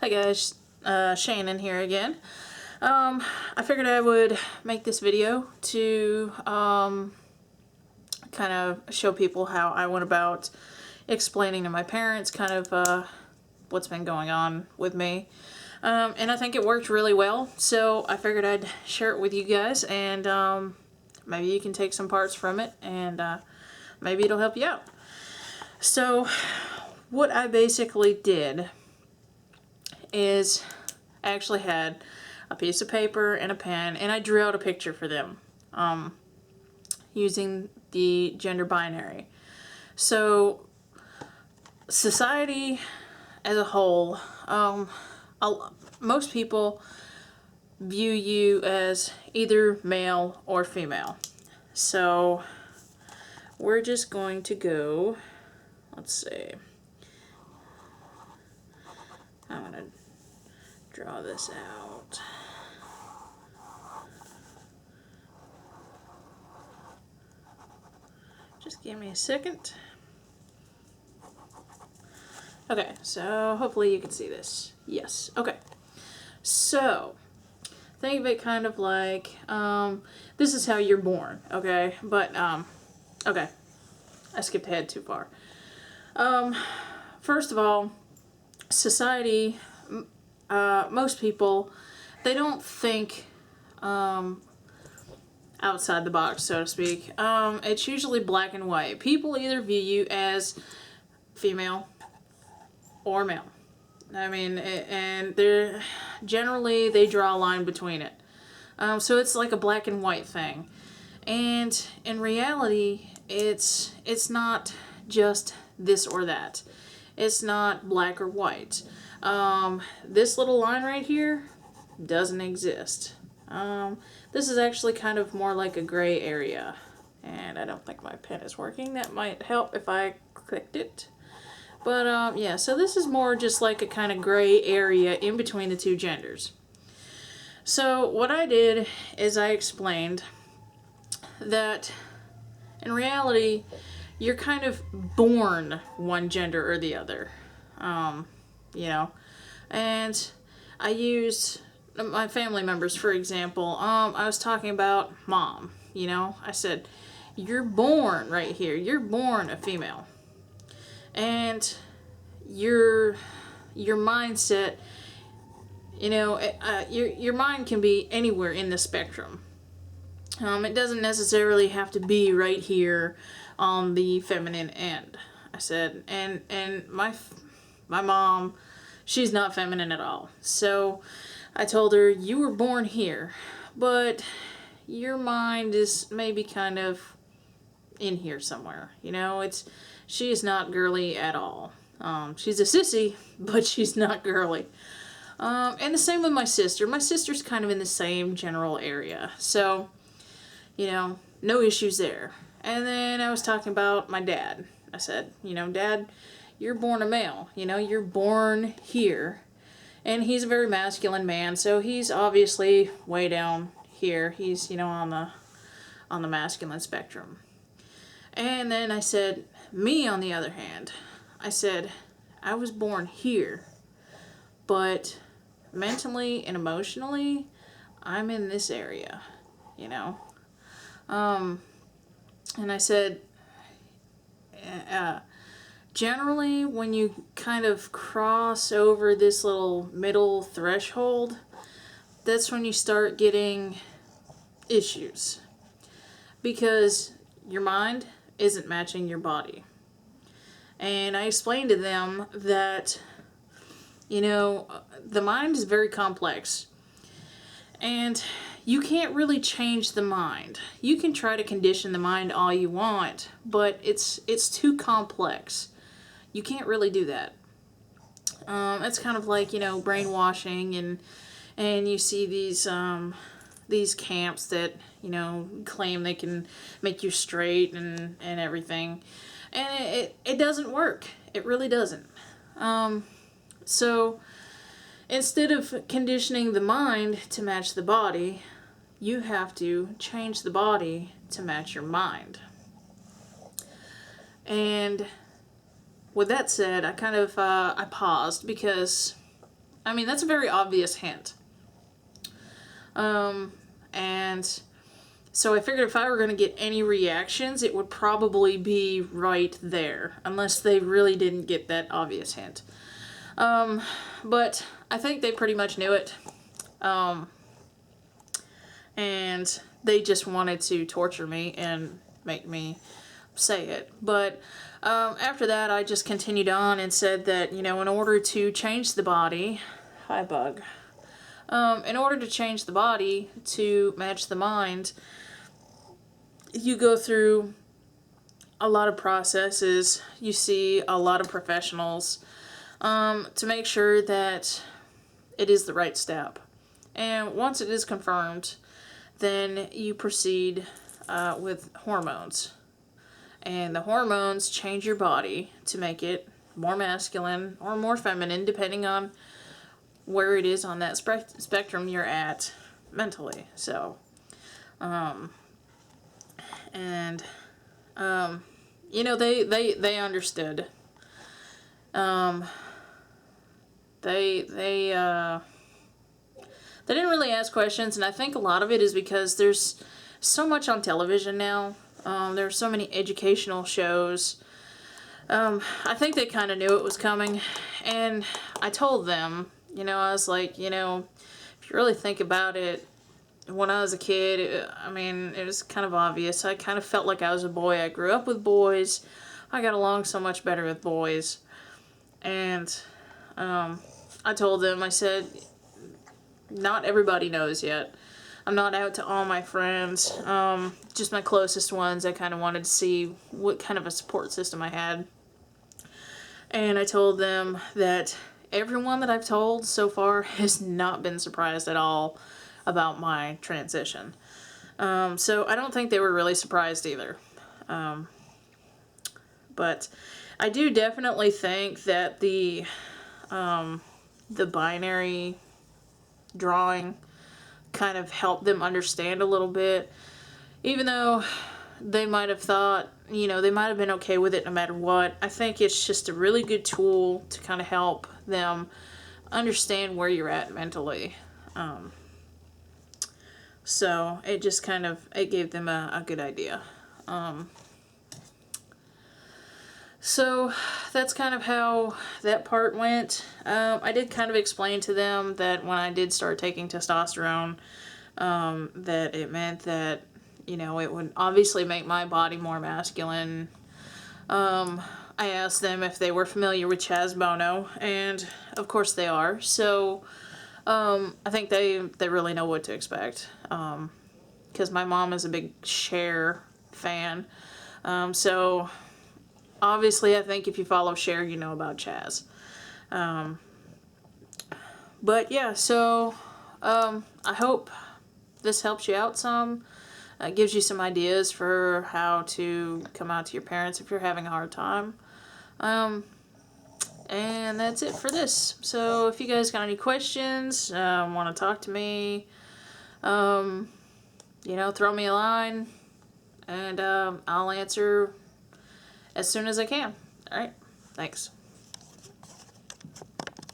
Hi guys, Shannon here again. I figured I would make this video to kind of show people how I went about explaining to my parents kind of what's been going on with me. And I think it worked really well, so I figured I'd share it with you guys, and maybe you can take some parts from it, and maybe it'll help you out. So what I basically did is I actually had a piece of paper and a pen, and I drew out a picture for them using the gender binary. So society as a whole, most people view you as either male or female. So we're just going to go, let's see, I'm going to draw this out. Just give me a second. Okay, so hopefully you can see this. Yes, okay. So, think of it kind of like, this is how you're born, okay? But, okay, I skipped ahead too far. First of all, society, most people, they don't think outside the box, so to speak. It's usually black and white. People either view you as female or male. I mean, and they're generally they draw a line between it. So it's like a black and white thing. And in reality, it's not just this or that. It's not black or white. This little line right here doesn't exist. This is actually kind of more like a gray area. And I don't think my pen is working. That might help if I clicked it. But yeah, so this is more just like a kind of gray area in between the two genders. So what I did is I explained that in reality, you're kind of born one gender or the other. You know, and I used my family members, for example. I was talking about mom, you know. I said, you're born right here. You're born a female. And your mindset, you know, your mind can be anywhere in the spectrum. It doesn't necessarily have to be right here on the feminine end. I said, and my mom, she's not feminine at all. So I told her, you were born here, but your mind is maybe kind of in here somewhere. You know, she is not girly at all. She's a sissy, but she's not girly. And the same with my sister. My sister's kind of in the same general area. So, you know, no issues there. And then I was talking about my dad. I said, you know, Dad, you're born a male. You know, you're born here. And he's a very masculine man, so he's obviously way down here. He's, you know, on the masculine spectrum. And then I said, me on the other hand, I said, I was born here, but mentally and emotionally, I'm in this area, you know. And I said, generally when you kind of cross over this little middle threshold, that's when you start getting issues, because your mind isn't matching your body. And I explained to them that, you know, the mind is very complex. And you can't really change the mind. You can try to condition the mind all you want, but it's too complex. You can't really do that. It's kind of like, you know, brainwashing, and you see these camps that, you know, claim they can make you straight and everything. And it doesn't work. It really doesn't. So instead of conditioning the mind to match the body, you have to change the body to match your mind. And with that said, I kind of I paused because I mean, that's a very obvious hint. And so I figured if I were going to get any reactions, it would probably be right there, unless they really didn't get that obvious hint. But I think they pretty much knew it. And they just wanted to torture me and make me say it. But after that, I just continued on and said that, in order to change the body, hi bug, in order to change the body to match the mind, you go through a lot of processes. You see a lot of professionals to make sure that it is the right step. And once it is confirmed, then you proceed with hormones. And the hormones change your body to make it more masculine or more feminine, depending on where it is on that spectrum you're at mentally. So, they understood. They didn't really ask questions, and I think a lot of it is because there's so much on television now. There are so many educational shows. I think they kind of knew it was coming, and I told them, I was like, if you really think about it, when I was a kid, it was kind of obvious. I kind of felt like I was a boy. I grew up with boys. I got along so much better with boys. And I told them, I said, not everybody knows yet. I'm not out to all my friends, just my closest ones. I kind of wanted to see what kind of a support system I had. And I told them that everyone that I've told so far has not been surprised at all about my transition. So I don't think they were really surprised either. But I do definitely think that the binary drawing kind of helped them understand a little bit, even though they might have thought, they might have been okay with it no matter what. I think it's just a really good tool to kind of help them understand where you're at mentally. So it just it gave them a good idea. So that's kind of how that part went. I did kind of explain to them that when I did start taking testosterone, that it meant that, it would obviously make my body more masculine. I asked them if they were familiar with Chaz Bono, and of course they are. So I think they really know what to expect, because my mom is a big Cher fan. So obviously, I think if you follow Cher, you know about Chaz. But yeah, so I hope this helps you out some. Gives you some ideas for how to come out to your parents if you're having a hard time. And that's it for this. So if you guys got any questions, want to talk to me, throw me a line, and I'll answer as soon as I can. Alright, thanks.